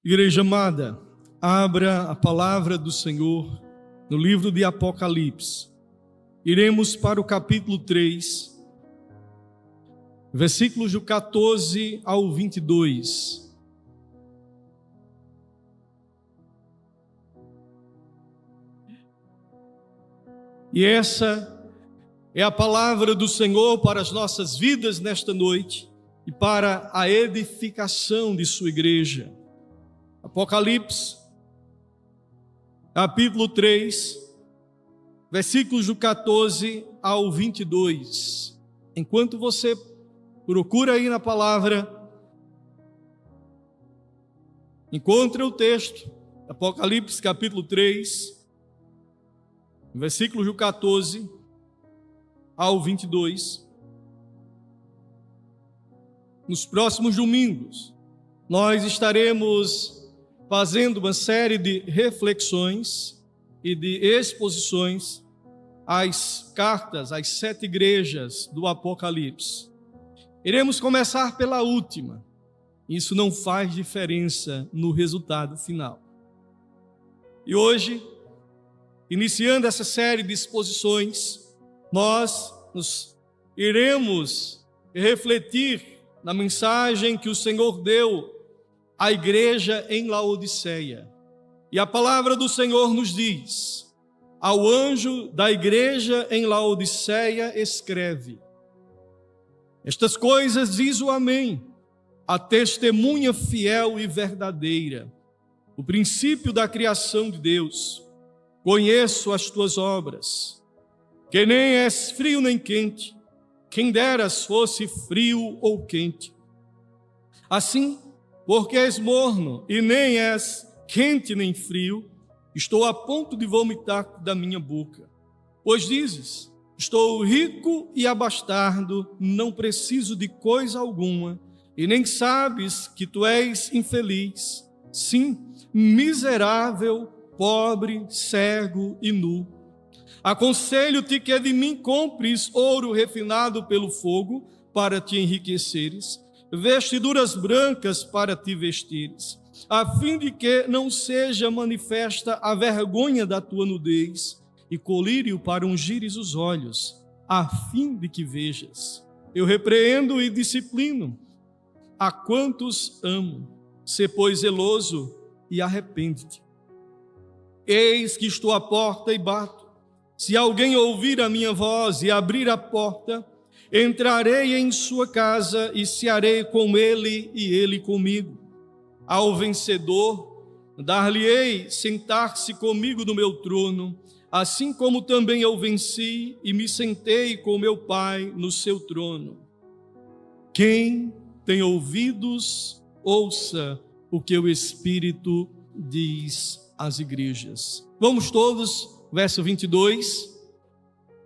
Igreja amada, abra a palavra do Senhor no livro de Apocalipse. Iremos para o capítulo 3, versículos do 14 ao 22. E essa é a palavra do Senhor para as nossas vidas nesta noite e para a edificação de sua igreja. Apocalipse, capítulo 3, versículos do 14 ao 22. Enquanto você procura aí na palavra, encontre o texto, Apocalipse, capítulo 3, versículos do 14 ao 22. Nos próximos domingos, nós estaremos fazendo uma série de reflexões e de exposições às cartas, às 7 igrejas do Apocalipse. Iremos começar pela última. Isso não faz diferença no resultado final. E hoje, iniciando essa série de exposições, nós iremos refletir na mensagem que o Senhor deu à igreja em Laodiceia. E a palavra do Senhor nos diz: ao anjo da igreja em Laodiceia escreve: estas coisas diz o Amém, a testemunha fiel e verdadeira, o princípio da criação de Deus. Conheço as tuas obras, que nem és frio nem quente, quem deras fosse frio ou quente. Assim, porque és morno e nem és quente nem frio, estou a ponto de vomitar da minha boca. Pois dizes: estou rico e abastado, não preciso de coisa alguma, e nem sabes que tu és infeliz, sim, miserável, pobre, cego e nu. Aconselho-te que de mim compres ouro refinado pelo fogo para te enriqueceres, vestiduras brancas para te vestires, a fim de que não seja manifesta a vergonha da tua nudez, e colírio para ungires os olhos, a fim de que vejas. Eu repreendo e disciplino a quantos amo. Sê, pois, zeloso e arrepende-te. Eis que estou à porta e bato. Se alguém ouvir a minha voz e abrir a porta, entrarei em sua casa e cearei com ele e ele comigo. Ao vencedor, dar-lhe-ei sentar-se comigo no meu trono, assim como também eu venci e me sentei com meu Pai no seu trono. Quem tem ouvidos, ouça o que o Espírito diz às igrejas. Vamos todos, verso 22.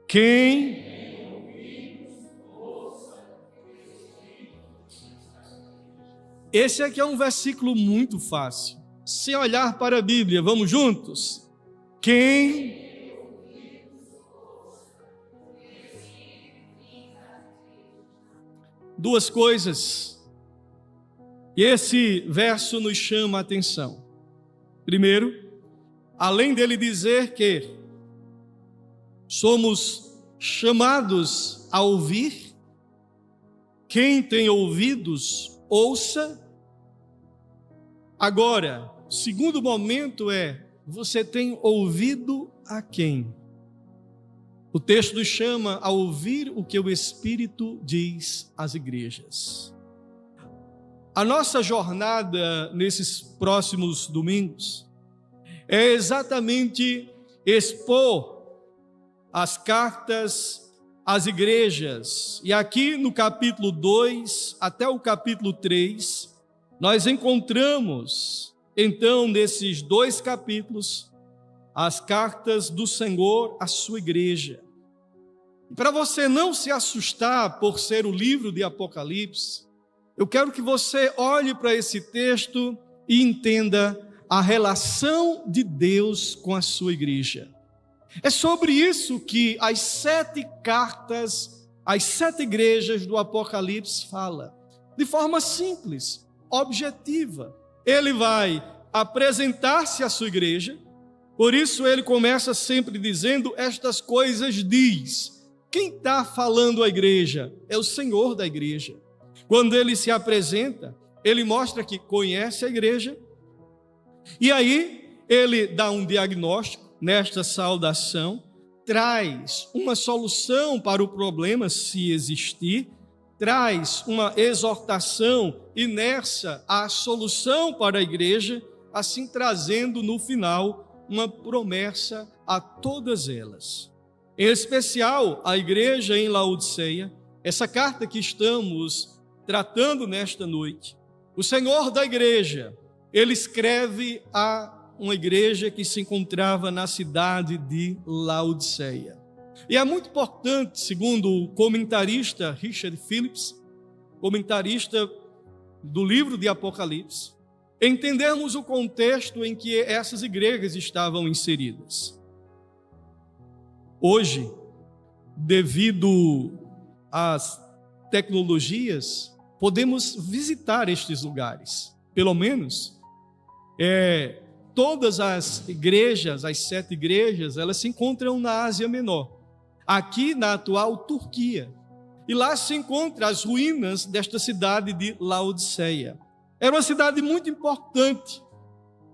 Quem Esse aqui é um versículo muito fácil. Sem olhar para a Bíblia, vamos juntos? Quem? Duas coisas. E esse verso nos chama a atenção. Primeiro, além dele dizer que somos chamados a ouvir, quem tem ouvidos, ouça. Agora, o segundo momento é: você tem ouvido a quem? O texto nos chama a ouvir o que o Espírito diz às igrejas. A nossa jornada nesses próximos domingos é exatamente expor as cartas às igrejas. E aqui no capítulo 2 até o capítulo 3, nós encontramos, então, nesses 2 capítulos, as cartas do Senhor à sua igreja. E para você não se assustar por ser o livro de Apocalipse, eu quero que você olhe para esse texto e entenda a relação de Deus com a sua igreja. É sobre isso que as 7 cartas, as 7 igrejas do Apocalipse fala, de forma simples, objetiva. ele vai apresentar-se à sua igreja. Por isso ele começa sempre dizendo: estas coisas diz. Quem está falando à igreja? É o Senhor da igreja. Quando ele se apresenta, ele mostra que conhece a igreja, e aí ele dá um diagnóstico nesta saudação, traz uma solução para o problema, se existir, traz uma exortação e nessa a solução para a igreja, assim trazendo no final uma promessa a todas elas. Em especial a igreja em Laodiceia, essa carta que estamos tratando nesta noite, o Senhor da igreja, ele escreve a uma igreja que se encontrava na cidade de Laodiceia. E é muito importante, segundo o comentarista Richard Phillips, comentarista do livro de Apocalipse, entendermos o contexto em que essas igrejas estavam inseridas. Hoje, devido às tecnologias, podemos visitar estes lugares. Pelo menos, todas as igrejas, as 7 igrejas, elas se encontram na Ásia Menor, aqui na atual Turquia. E lá se encontram as ruínas desta cidade de Laodiceia. Era uma cidade muito importante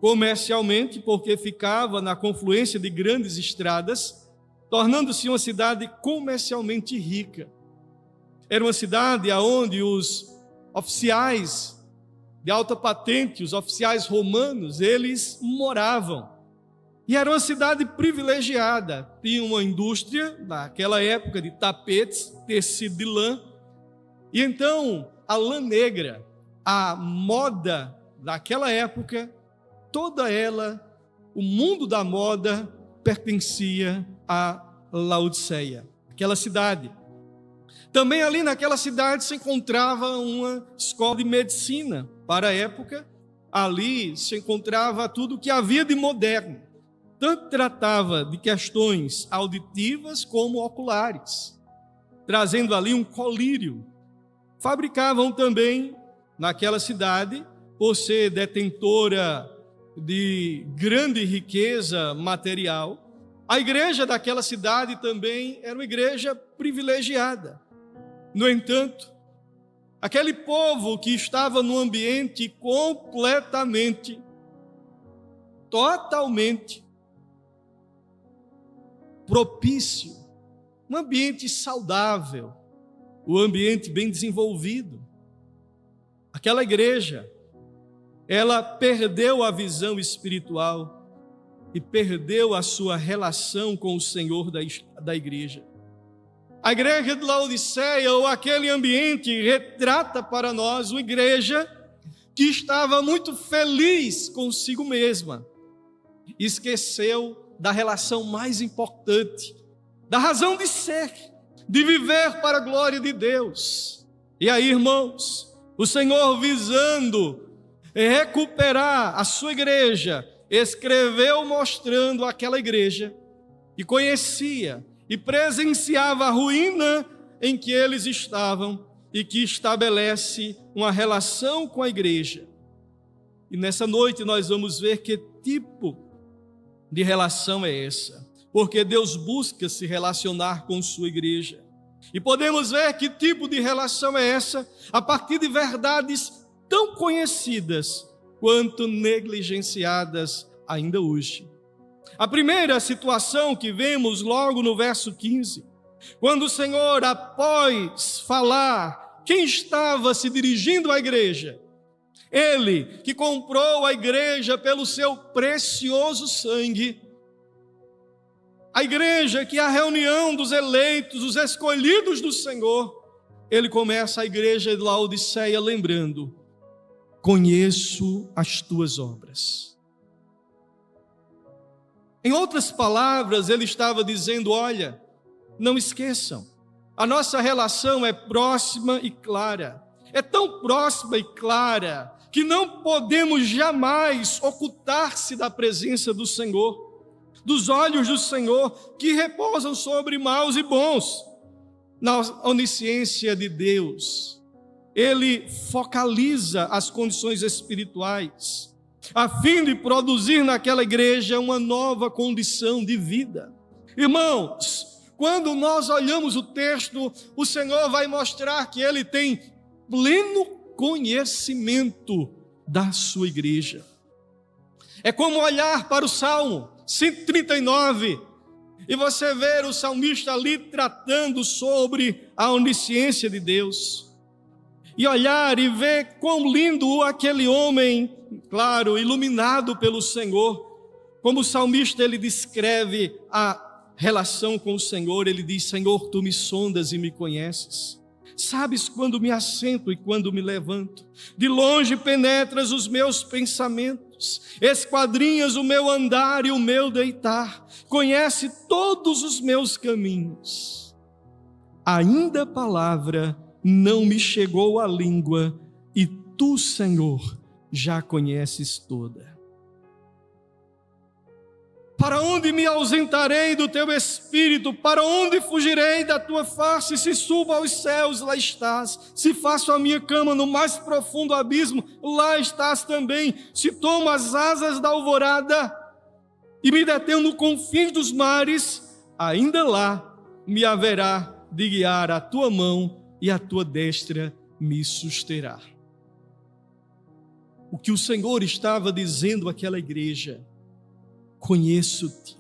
comercialmente, porque ficava na confluência de grandes estradas, tornando-se uma cidade comercialmente rica. Era uma cidade onde os oficiais de alta patente, os oficiais romanos, eles moravam. E era uma cidade privilegiada. Tinha uma indústria, naquela época, de tapetes, tecido de lã. E então, a lã negra, a moda daquela época, toda ela, o mundo da moda, pertencia a Laodiceia, aquela cidade. Também ali naquela cidade se encontrava uma escola de medicina. Para a época, ali se encontrava tudo o que havia de moderno. Tanto tratava de questões auditivas como oculares, trazendo ali um colírio. Fabricavam também naquela cidade, por ser detentora de grande riqueza material, a igreja daquela cidade também era uma igreja privilegiada. No entanto, aquele povo que estava num ambiente completamente, totalmente propício, um ambiente saudável, um ambiente bem desenvolvido. Aquela igreja, ela perdeu a visão espiritual e perdeu a sua relação com o Senhor da igreja. A igreja de Laodiceia, ou aquele ambiente, retrata para nós uma igreja que estava muito feliz consigo mesma. Esqueceu da relação mais importante, da razão de ser, de viver para a glória de Deus. E aí, irmãos, o Senhor, visando recuperar a sua igreja, escreveu mostrando aquela igreja que conhecia e presenciava a ruína em que eles estavam e que estabelece uma relação com a igreja. E nessa noite nós vamos ver que tipo de relação é essa, porque Deus busca se relacionar com sua igreja. E podemos ver que tipo de relação é essa a partir de verdades tão conhecidas quanto negligenciadas ainda hoje. A primeira situação que vemos logo no verso 15, quando o Senhor, após falar quem estava se dirigindo à igreja, Ele que comprou a igreja pelo seu precioso sangue, a igreja que é a reunião dos eleitos, os escolhidos do Senhor, Ele começa a igreja de Laodiceia lembrando: conheço as tuas obras. Em outras palavras, ele estava dizendo: olha, não esqueçam, a nossa relação é próxima e clara. É tão próxima e clara que não podemos jamais ocultar-se da presença do Senhor, dos olhos do Senhor que repousam sobre maus e bons. Na onisciência de Deus, ele focaliza as condições espirituais, a fim de produzir naquela igreja uma nova condição de vida. Irmãos, quando nós olhamos o texto, o Senhor vai mostrar que Ele tem pleno conhecimento da sua igreja. É como olhar para o Salmo 139 e você ver o salmista ali tratando sobre a onisciência de Deus. E olhar e ver quão lindo aquele homem, claro, iluminado pelo Senhor. Como o salmista ele descreve a relação com o Senhor, ele diz: Senhor, tu me sondas e me conheces. Sabes quando me assento e quando me levanto. De longe penetras os meus pensamentos, esquadrinhas o meu andar e o meu deitar. Conhece todos os meus caminhos. Ainda a palavra não me chegou à língua, e tu, Senhor, já conheces toda. Para onde me ausentarei do teu espírito? Para onde fugirei da tua face? Se subo aos céus, lá estás. Se faço a minha cama no mais profundo abismo, lá estás também. Se tomo as asas da alvorada e me detenho no confins dos mares, ainda lá me haverá de guiar a tua mão e a tua destra me susterá. O que o Senhor estava dizendo àquela igreja: conheço-te.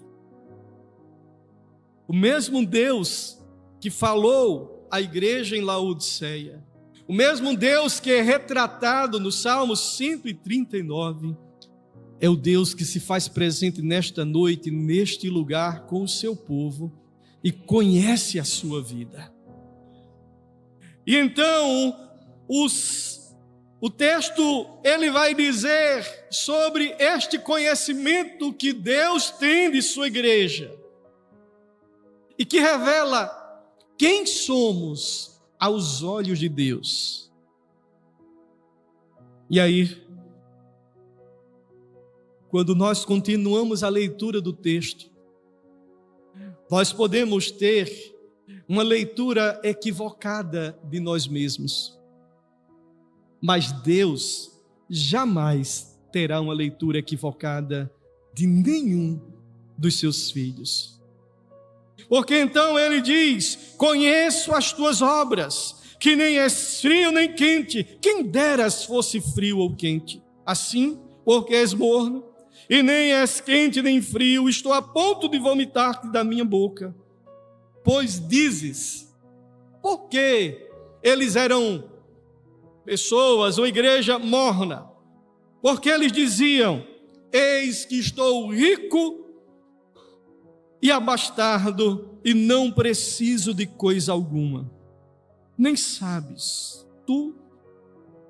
O mesmo Deus que falou à igreja em Laodiceia, o mesmo Deus que é retratado no Salmo 139, é o Deus que se faz presente nesta noite, neste lugar, com o seu povo, e conhece a sua vida. E então, o texto, ele vai dizer sobre este conhecimento que Deus tem de sua igreja, e que revela quem somos aos olhos de Deus. E aí, quando nós continuamos a leitura do texto, nós podemos ter uma leitura equivocada de nós mesmos. Mas Deus jamais terá uma leitura equivocada de nenhum dos seus filhos. Porque então ele diz: conheço as tuas obras, que nem és frio nem quente, quem deras fosse frio ou quente. Assim, porque és morno, e nem és quente nem frio, estou a ponto de vomitar-te da minha boca. Pois dizes, por que eles eram pessoas ou igreja morna? Porque eles diziam: eis que estou rico e abastado e não preciso de coisa alguma. Nem sabes tu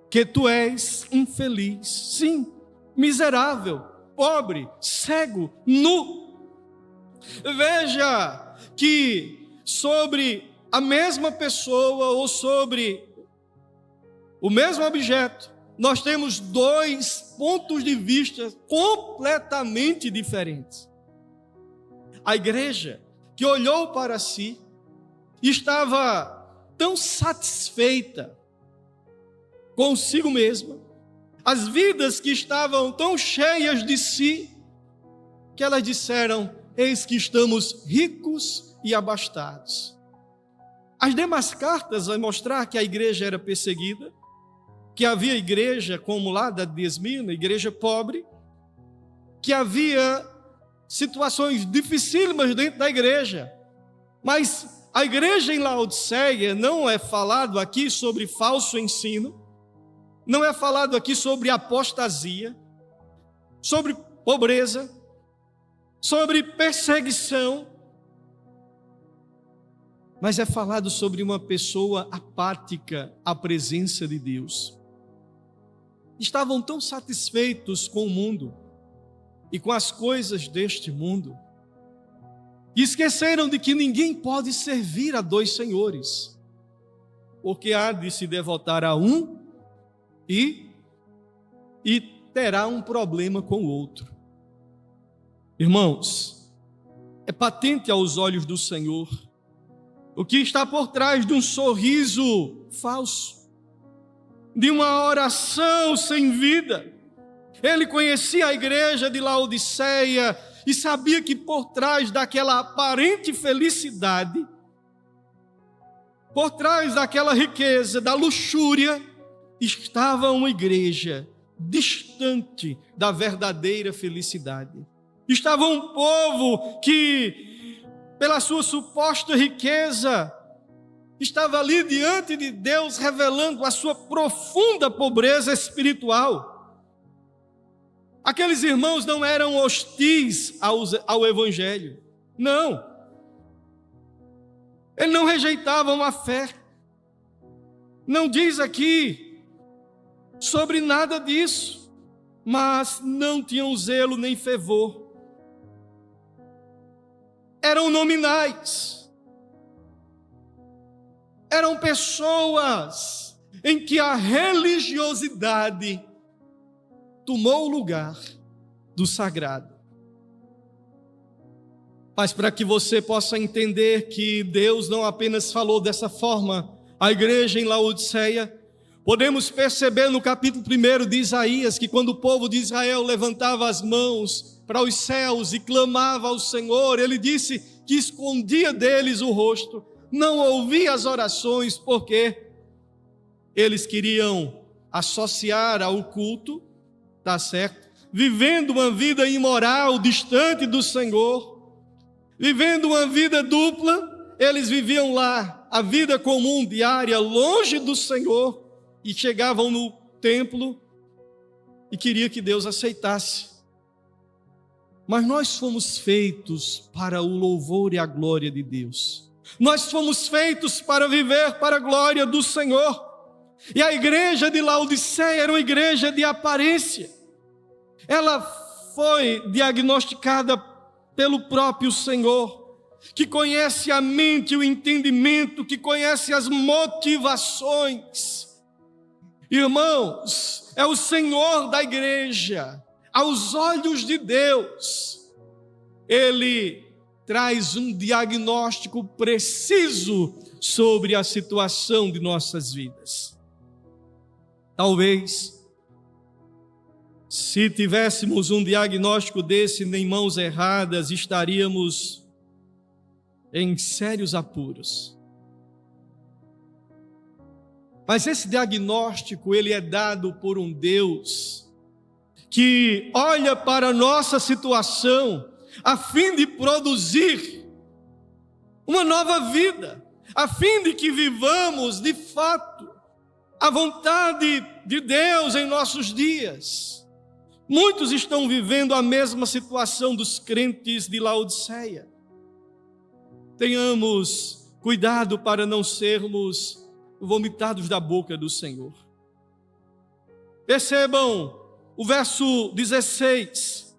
que tu és infeliz, sim, miserável, pobre, cego, nu. Veja que sobre a mesma pessoa ou sobre o mesmo objeto, nós temos dois pontos de vista completamente diferentes. A igreja que olhou para si estava tão satisfeita consigo mesma, as vidas que estavam tão cheias de si, que elas disseram: eis que estamos ricos e abastados. As demais cartas vão mostrar que a igreja era perseguida, que havia igreja como lá da de Esmirna, igreja pobre, que havia situações dificílimas dentro da igreja. Mas a igreja em Laodiceia não é falado aqui sobre falso ensino, não é falado aqui sobre apostasia, sobre pobreza, sobre perseguição, mas é falado sobre uma pessoa apática à presença de Deus. Estavam tão satisfeitos com o mundo e com as coisas deste mundo, e esqueceram de que ninguém pode servir a dois senhores, porque há de se devotar a um e terá um problema com o outro. Irmãos, é patente aos olhos do Senhor o que está por trás de um sorriso falso, de uma oração sem vida. Ele conhecia a igreja de Laodiceia e sabia que por trás daquela aparente felicidade, por trás daquela riqueza, da luxúria, estava uma igreja distante da verdadeira felicidade. Estava um povo que, pela sua suposta riqueza, estava ali diante de Deus revelando a sua profunda pobreza espiritual. Aqueles irmãos não eram hostis ao Evangelho, não. Eles não rejeitavam a fé. Não diz aqui sobre nada disso, mas não tinham zelo nem fervor. Eram nominais. Eram pessoas em que a religiosidade tomou o lugar do sagrado. Mas para que você possa entender que Deus não apenas falou dessa forma à igreja em Laodiceia, podemos perceber no capítulo 1 de Isaías que quando o povo de Israel levantava as mãos para os céus e clamava ao Senhor, ele disse que escondia deles o rosto, não ouvia as orações, porque eles queriam associar ao culto, tá certo? Vivendo uma vida imoral, distante do Senhor, vivendo uma vida dupla, eles viviam lá a vida comum diária, longe do Senhor, e chegavam no templo e queria que Deus aceitasse. Mas nós fomos feitos para o louvor e a glória de Deus. Nós fomos feitos para viver para a glória do Senhor. E a igreja de Laodiceia era uma igreja de aparência. Ela foi diagnosticada pelo próprio Senhor, que conhece a mente e o entendimento, que conhece as motivações. Irmãos, é o Senhor da igreja, aos olhos de Deus, Ele traz um diagnóstico preciso sobre a situação de nossas vidas. Talvez, se tivéssemos um diagnóstico desse em mãos erradas, estaríamos em sérios apuros. Mas esse diagnóstico, ele é dado por um Deus que olha para a nossa situação a fim de produzir uma nova vida, a fim de que vivamos de fato a vontade de Deus em nossos dias. Muitos estão vivendo a mesma situação dos crentes de Laodiceia. Tenhamos cuidado para não sermos vomitados da boca do Senhor. Percebam o verso 16.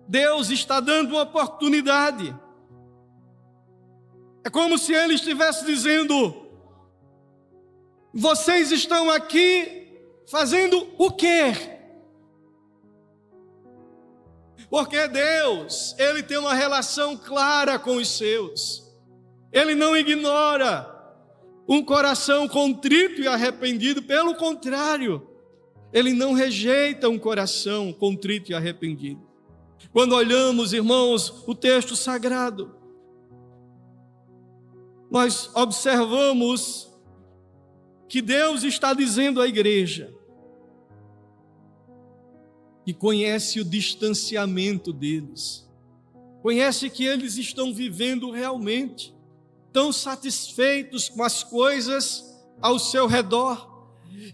Deus está dando uma oportunidade. É como se Ele estivesse dizendo: vocês estão aqui fazendo o quê? Porque Deus, Ele tem uma relação clara com os seus. Ele não ignora um coração contrito e arrependido, pelo contrário, Ele não rejeita um coração contrito e arrependido. Quando olhamos, irmãos, o texto sagrado, nós observamos que Deus está dizendo à igreja que conhece o distanciamento deles, conhece que eles estão vivendo realmente tão satisfeitos com as coisas ao seu redor,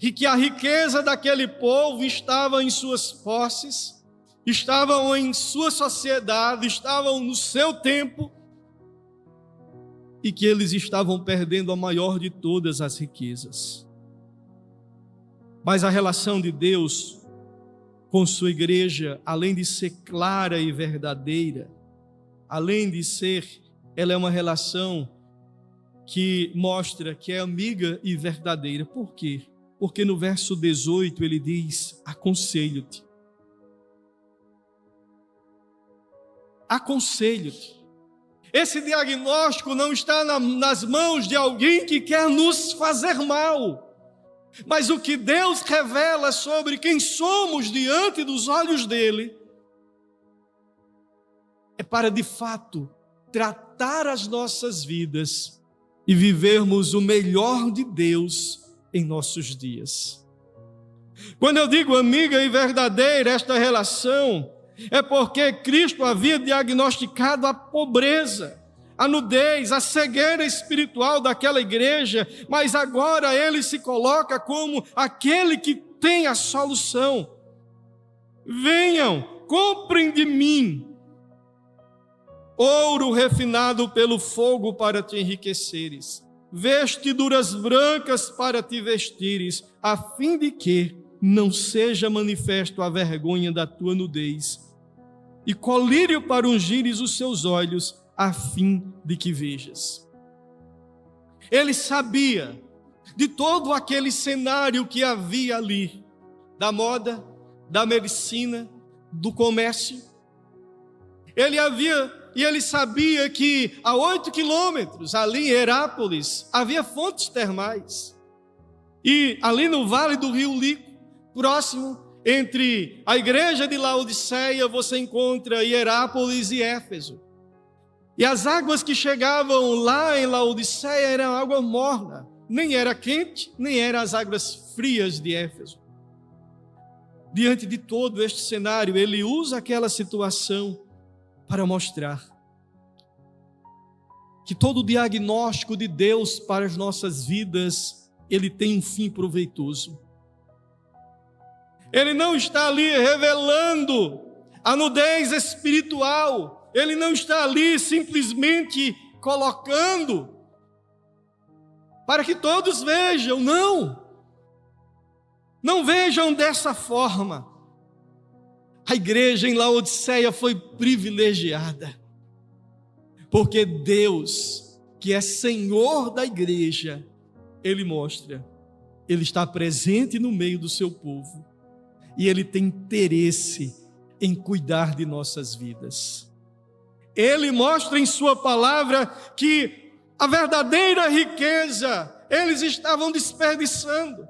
e que a riqueza daquele povo estava em suas posses, estavam em sua sociedade, estavam no seu tempo, e que eles estavam perdendo a maior de todas as riquezas. Mas a relação de Deus com sua igreja, além de ser clara e verdadeira, além de ser, ela é uma relação que mostra que é amiga e verdadeira. Por quê? Porque no verso 18 ele diz: aconselho-te. Aconselho-te. Esse diagnóstico não está nas mãos de alguém que quer nos fazer mal. Mas o que Deus revela sobre quem somos diante dos olhos dele é para, de fato, tratar as nossas vidas e vivermos o melhor de Deus em nossos dias. Quando eu digo amiga e verdadeira esta relação, é porque Cristo havia diagnosticado a pobreza, a nudez, a cegueira espiritual daquela igreja, mas agora ele se coloca como aquele que tem a solução. Venham, comprem de mim ouro refinado pelo fogo para te enriqueceres, vestiduras brancas para te vestires, a fim de que não seja manifesto a vergonha da tua nudez, e colírio para ungires os seus olhos, a fim de que vejas. Ele sabia de todo aquele cenário que havia ali, da moda, da medicina, do comércio. Ele sabia que a 8 quilômetros, ali em Herápolis, havia fontes termais. E ali no Vale do Rio Lico, próximo, entre a igreja de Laodiceia, você encontra Hierápolis e Éfeso. E as águas que chegavam lá em Laodiceia eram água morna. Nem era quente, nem eram as águas frias de Éfeso. Diante de todo este cenário, ele usa aquela situação para mostrar que todo o diagnóstico de Deus para as nossas vidas, ele tem um fim proveitoso. Ele não está ali revelando a nudez espiritual, ele não está ali simplesmente colocando para que todos vejam, não vejam dessa forma. A igreja em Laodiceia foi privilegiada, porque Deus, que é Senhor da igreja, Ele mostra, Ele está presente no meio do seu povo, e Ele tem interesse em cuidar de nossas vidas. Ele mostra em sua palavra que a verdadeira riqueza eles estavam desperdiçando.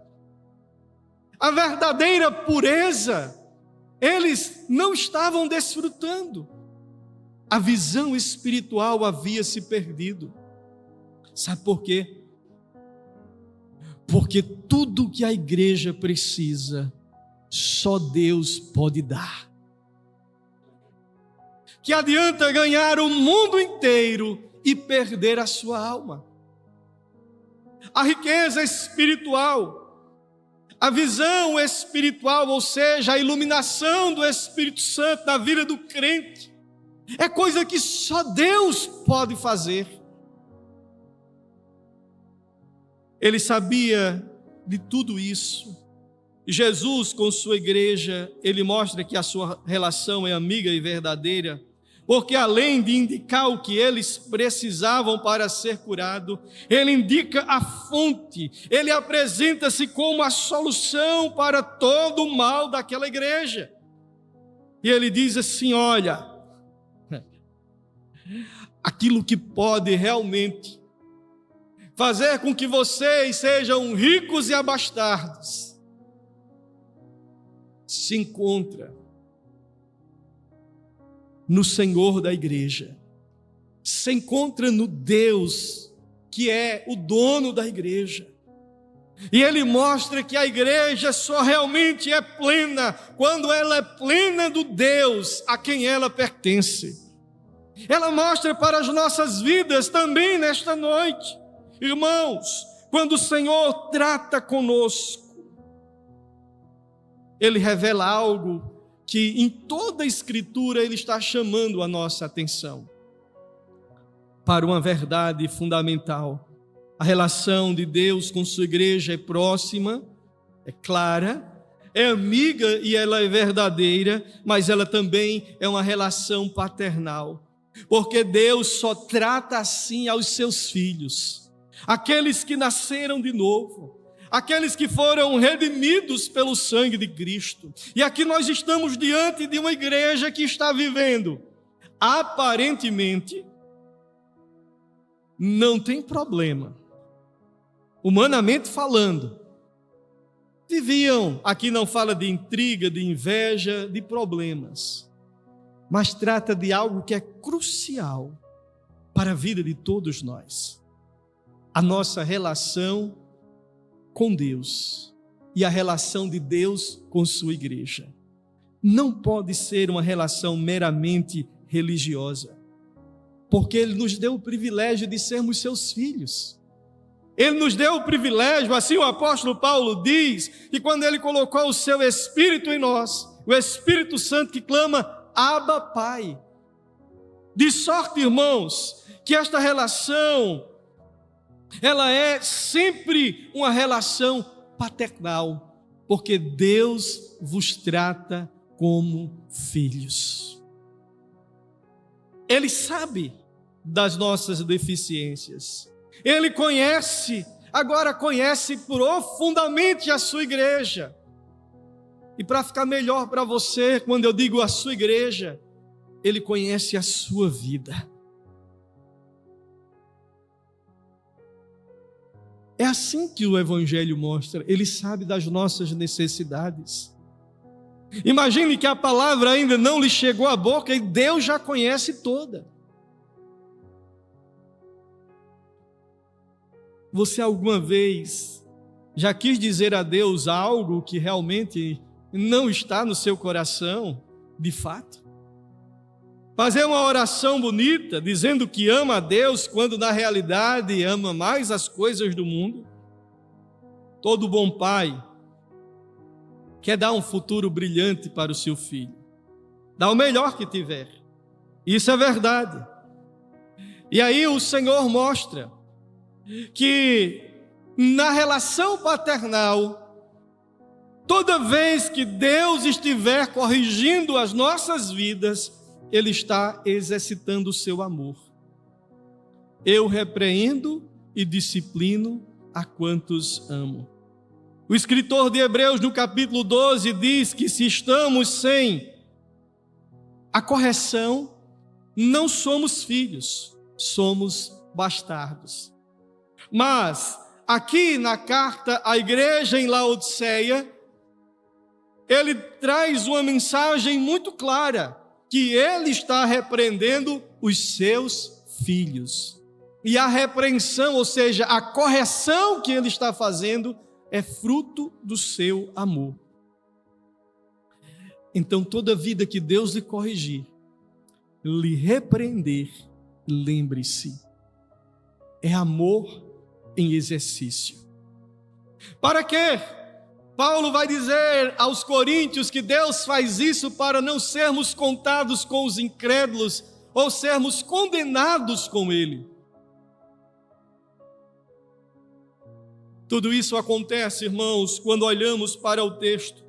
A verdadeira pureza eles não estavam desfrutando. A visão espiritual havia se perdido. Sabe por quê? Porque tudo que a igreja precisa, só Deus pode dar. Que adianta ganhar o mundo inteiro e perder a sua alma? A riqueza espiritual, a visão espiritual, ou seja, a iluminação do Espírito Santo na vida do crente, é coisa que só Deus pode fazer. Ele sabia de tudo isso. Jesus, com sua igreja, ele mostra que a sua relação é amiga e verdadeira, porque além de indicar o que eles precisavam para ser curado, ele indica a fonte, ele apresenta-se como a solução para todo o mal daquela igreja. E ele diz assim: olha, aquilo que pode realmente fazer com que vocês sejam ricos e abastados, se encontra no Senhor da igreja, se encontra no Deus que é o dono da igreja. E ele mostra que a igreja só realmente é plena quando ela é plena do Deus a quem ela pertence. Ela mostra para as nossas vidas também nesta noite. Irmãos, quando o Senhor trata conosco, Ele revela algo que em toda a Escritura Ele está chamando a nossa atenção para uma verdade fundamental. A relação de Deus com sua igreja é próxima, é clara, é amiga e ela é verdadeira, mas ela também é uma relação paternal, porque Deus só trata assim aos seus filhos, aqueles que nasceram de novo, aqueles que foram redimidos pelo sangue de Cristo. E aqui nós estamos diante de uma igreja que está vivendo, aparentemente, não tem problema. Humanamente falando, viviam, aqui não fala de intriga, de inveja, de problemas, mas trata de algo que é crucial para a vida de todos nós. A nossa relação com Deus e a relação de Deus com sua igreja. Não pode ser uma relação meramente religiosa, porque Ele nos deu o privilégio de sermos seus filhos. Ele nos deu o privilégio, assim o apóstolo Paulo diz, que quando Ele colocou o seu Espírito em nós, o Espírito Santo que clama, Abba, Pai. De sorte, irmãos, que esta relação, ela é sempre uma relação paternal, porque Deus vos trata como filhos. Ele sabe das nossas deficiências. Ele conhece, agora conhece profundamente a sua igreja. E para ficar melhor para você, quando eu digo a sua igreja, Ele conhece a sua vida. É assim que o Evangelho mostra. Ele sabe das nossas necessidades. Imagine que a palavra ainda não lhe chegou à boca e Deus já conhece toda. Você alguma vez já quis dizer a Deus algo que realmente não está no seu coração, de fato? Fazer uma oração bonita, dizendo que ama a Deus, quando na realidade ama mais as coisas do mundo? Todo bom pai quer dar um futuro brilhante para o seu filho, dá o melhor que tiver, isso é verdade. E aí o Senhor mostra que na relação paternal, toda vez que Deus estiver corrigindo as nossas vidas, Ele está exercitando o seu amor. Eu repreendo e disciplino a quantos amo. O escritor de Hebreus, no capítulo 12, diz que se estamos sem a correção, não somos filhos, somos bastardos. Mas, aqui na carta à igreja em Laodiceia, ele traz uma mensagem muito clara, que ele está repreendendo os seus filhos. E a repreensão, ou seja, a correção que ele está fazendo, é fruto do seu amor. Então, toda vida que Deus lhe corrigir, lhe repreender, lembre-se, é amor em exercício. Para quê? Paulo vai dizer aos coríntios que Deus faz isso para não sermos contados com os incrédulos ou sermos condenados com ele. Tudo isso acontece, irmãos, quando olhamos para o texto.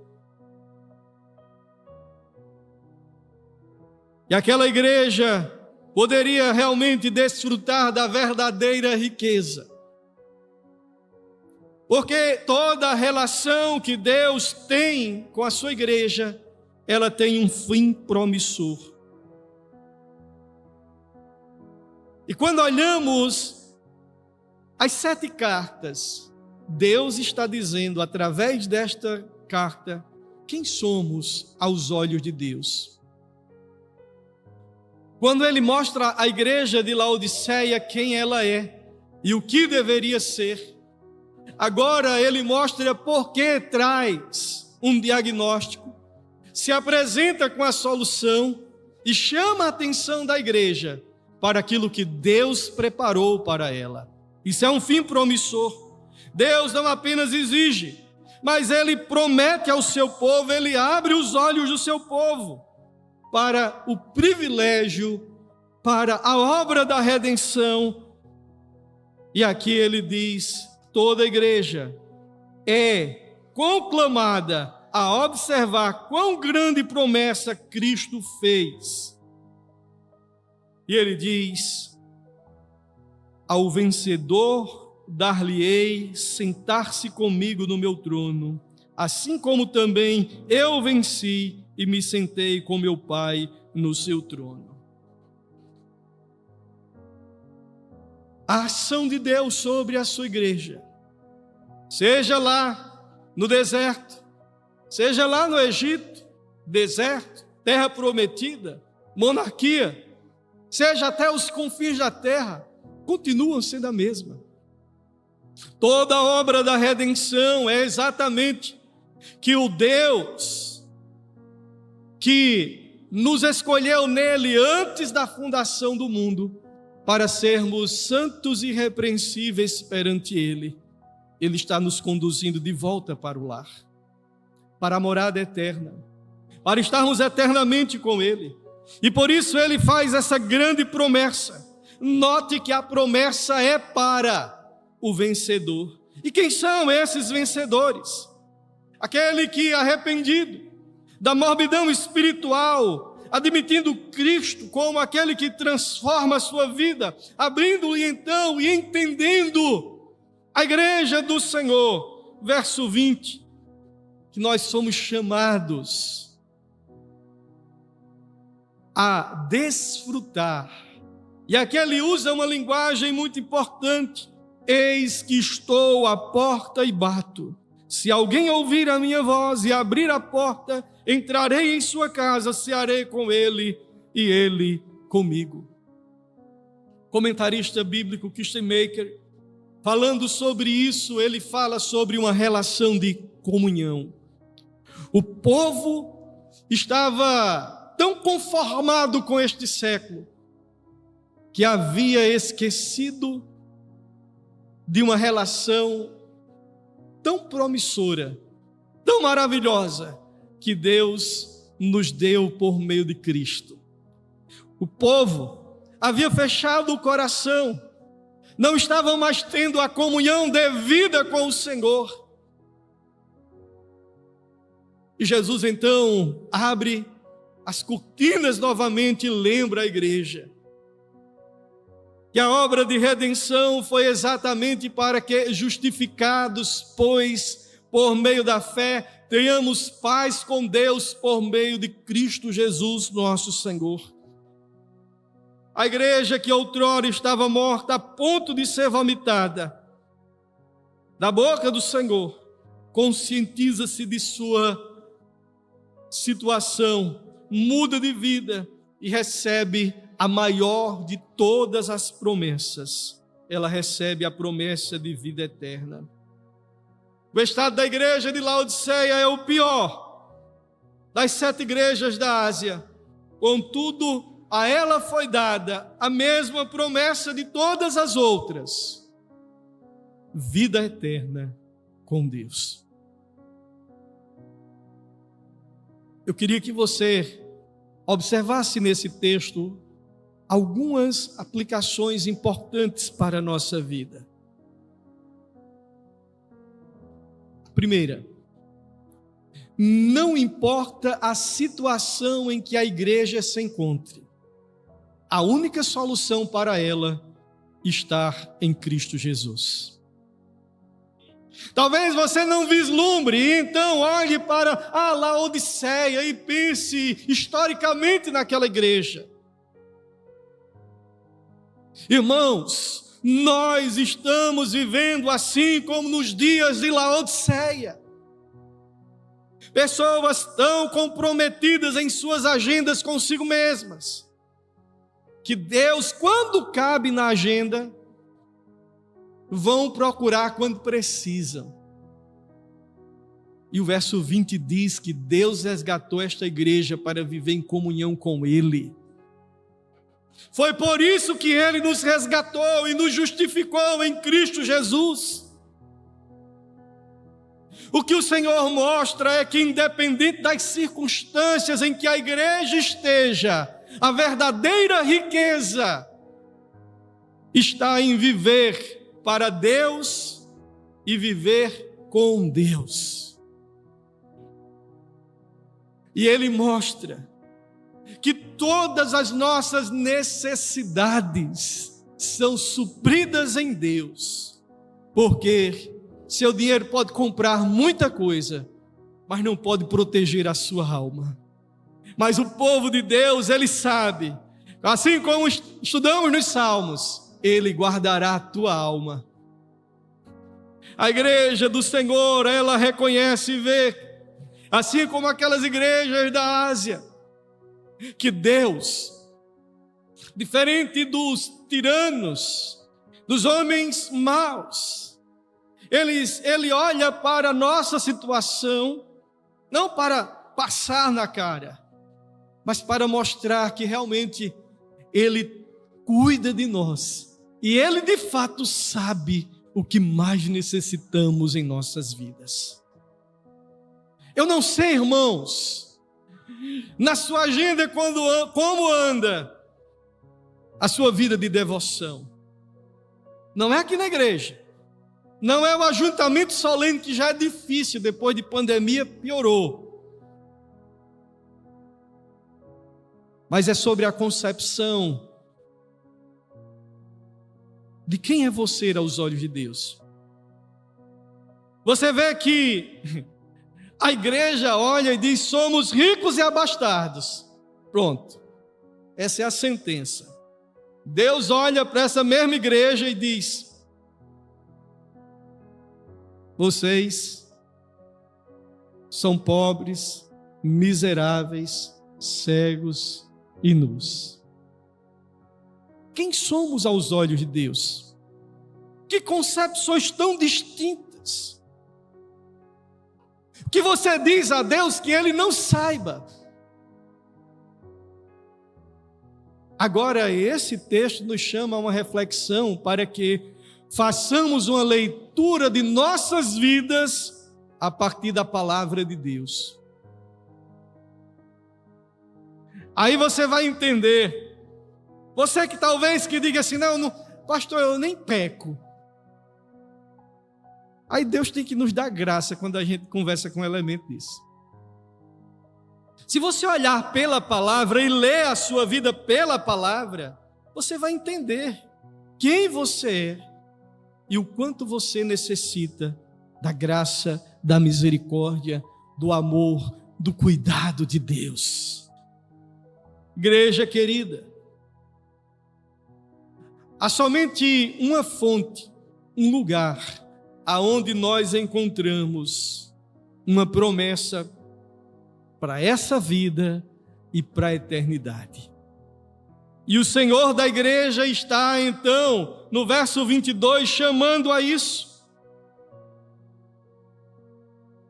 E aquela igreja poderia realmente desfrutar da verdadeira riqueza. Porque toda a relação que Deus tem com a sua igreja, ela tem um fim promissor. E quando olhamos as 7 cartas, Deus está dizendo através desta carta, quem somos aos olhos de Deus. Quando Ele mostra à igreja de Laodiceia quem ela é e o que deveria ser, agora Ele mostra por que traz um diagnóstico, se apresenta com a solução e chama a atenção da igreja para aquilo que Deus preparou para ela. Isso é um fim promissor. Deus não apenas exige, mas Ele promete ao seu povo, Ele abre os olhos do seu povo para o privilégio, para a obra da redenção. E aqui Ele diz, toda a igreja é conclamada a observar quão grande promessa Cristo fez. E Ele diz, ao vencedor dar-lhe-ei sentar-se comigo no meu trono, assim como também eu venci e me sentei com meu Pai no seu trono. a ação de Deus sobre a sua igreja. Seja lá no deserto, seja lá no Egito, deserto, terra prometida, monarquia, seja até os confins da terra, continuam sendo a mesma. Toda a obra da redenção é exatamente que o Deus que nos escolheu nele antes da fundação do mundo, para sermos santos e irrepreensíveis perante Ele, Ele está nos conduzindo de volta para o lar, para a morada eterna, para estarmos eternamente com Ele. E por isso Ele faz essa grande promessa. Note que a promessa é para o vencedor. E quem são esses vencedores? Aquele que, arrependido da morbidão espiritual, admitindo Cristo como aquele que transforma a sua vida, abrindo-lhe então e entendendo a igreja do Senhor, verso 20, que nós somos chamados a desfrutar. E aqui ele usa uma linguagem muito importante: eis que estou à porta e bato. Se alguém ouvir a minha voz e abrir a porta, entrarei em sua casa, cearei com ele e ele comigo. Comentarista bíblico Christian Maker, falando sobre isso, ele fala sobre uma relação de comunhão. O povo estava tão conformado com este século que havia esquecido de uma relação tão promissora, tão maravilhosa, que Deus nos deu por meio de Cristo. O povo havia fechado o coração, não estavam mais tendo a comunhão devida com o Senhor. E Jesus então abre as cortinas novamente e lembra a igreja que a obra de redenção foi exatamente para que, justificados, pois, por meio da fé, tenhamos paz com Deus por meio de Cristo Jesus, nosso Senhor. A igreja que outrora estava morta, a ponto de ser vomitada da boca do Senhor, conscientiza-se de sua situação, muda de vida e recebe a maior de todas as promessas. Ela recebe a promessa de vida eterna. O estado da igreja de Laodiceia é o pior das 7 igrejas da Ásia. Contudo, a ela foi dada a mesma promessa de todas as outras: vida eterna com Deus. Eu queria que você observasse nesse texto algumas aplicações importantes para a nossa vida. Primeira, não importa a situação em que a igreja se encontre, a única solução para ela está em Cristo Jesus. Talvez você não vislumbre, e então olhe para a Laodiceia e pense historicamente naquela igreja. Irmãos, nós estamos vivendo assim como nos dias de Laodiceia. Pessoas tão comprometidas em suas agendas consigo mesmas, que Deus, quando cabe na agenda, vão procurar quando precisam. E o verso 20 diz que Deus resgatou esta igreja para viver em comunhão com Ele. Foi por isso que Ele nos resgatou e nos justificou em Cristo Jesus. O que o Senhor mostra é que, independente das circunstâncias em que a igreja esteja, a verdadeira riqueza está em viver para Deus e viver com Deus. E Ele mostra que todas as nossas necessidades são supridas em Deus, porque seu dinheiro pode comprar muita coisa, mas não pode proteger a sua alma. Mas o povo de Deus, ele sabe, assim como estudamos nos Salmos, Ele guardará a tua alma. A igreja do Senhor, ela reconhece e vê, assim como aquelas igrejas da Ásia, que Deus, diferente dos tiranos, dos homens maus, Ele olha para a nossa situação, não para passar na cara, mas para mostrar que realmente Ele cuida de nós. E Ele de fato sabe o que mais necessitamos em nossas vidas. Eu não sei, irmãos, na sua agenda como anda a sua vida de devoção. Não é aqui na igreja. Não é o ajuntamento solene, que já é difícil, depois de pandemia piorou. Mas é sobre a concepção de quem é você aos olhos de Deus. Você vê que a igreja olha e diz: somos ricos e abastados. Pronto, essa é a sentença. Deus olha para essa mesma igreja e diz: vocês são pobres, miseráveis, cegos e nus. Quem somos aos olhos de Deus? Que concepções tão distintas, que você diz a Deus que Ele não saiba. Agora, esse texto nos chama a uma reflexão para que façamos uma leitura de nossas vidas a partir da palavra de Deus. Aí você vai entender. Você que talvez que diga assim: não, pastor, eu nem peco. Aí Deus tem que nos dar graça quando a gente conversa com um elemento desse. Se você olhar pela palavra e ler a sua vida pela palavra, você vai entender quem você é e o quanto você necessita da graça, da misericórdia, do amor, do cuidado de Deus. Igreja querida, há somente uma fonte, um lugar aonde nós encontramos uma promessa para essa vida e para a eternidade. E o Senhor da igreja está então, no verso 22, chamando a isso.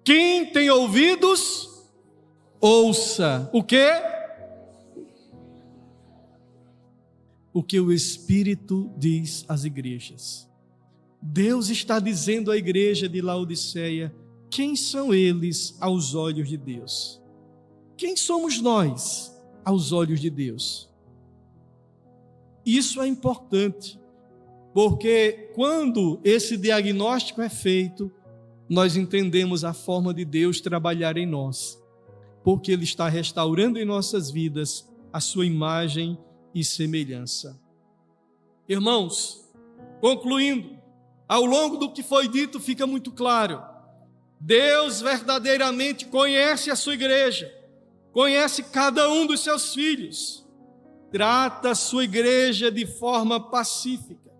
Quem tem ouvidos, ouça. O quê? O que o Espírito diz às igrejas. Deus está dizendo à igreja de Laodiceia: quem são eles aos olhos de Deus? Quem somos nós aos olhos de Deus? Isso é importante, porque quando esse diagnóstico é feito, nós entendemos a forma de Deus trabalhar em nós, porque Ele está restaurando em nossas vidas a sua imagem e semelhança. Irmãos, concluindo, ao longo do que foi dito fica muito claro: Deus verdadeiramente conhece a sua igreja, conhece cada um dos seus filhos, trata a sua igreja de forma pacífica,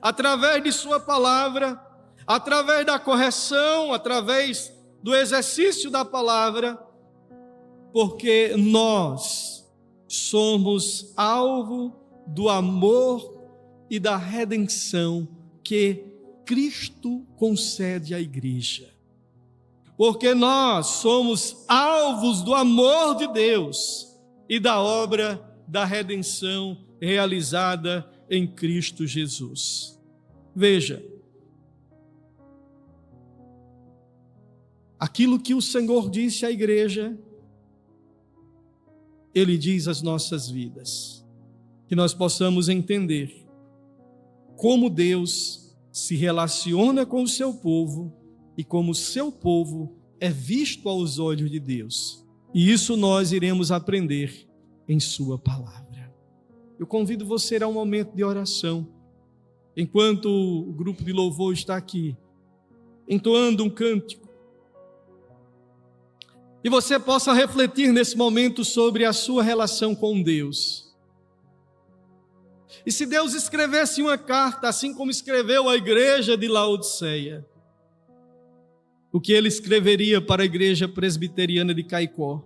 através de sua palavra, através da correção, através do exercício da palavra, porque nós somos alvo do amor e da redenção que Cristo concede à igreja. Porque nós somos alvos do amor de Deus e da obra da redenção realizada em Cristo Jesus. Veja, aquilo que o Senhor disse à igreja, Ele diz às nossas vidas, que nós possamos entender como Deus se relaciona com o seu povo e como o seu povo é visto aos olhos de Deus. E isso nós iremos aprender em sua palavra. Eu convido você a um momento de oração, enquanto o grupo de louvor está aqui, entoando um cântico, e você possa refletir nesse momento sobre a sua relação com Deus. E se Deus escrevesse uma carta, assim como escreveu à igreja de Laodiceia, o que ele escreveria para a igreja presbiteriana de Caicó?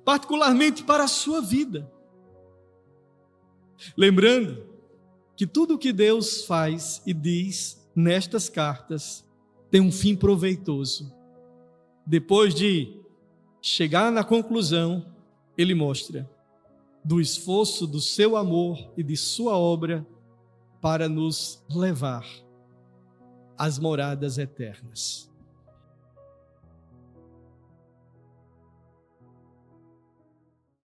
Particularmente para a sua vida. Lembrando que tudo o que Deus faz e diz nestas cartas tem um fim proveitoso. Depois de chegar na conclusão, ele mostra do esforço do seu amor e de sua obra para nos levar às moradas eternas.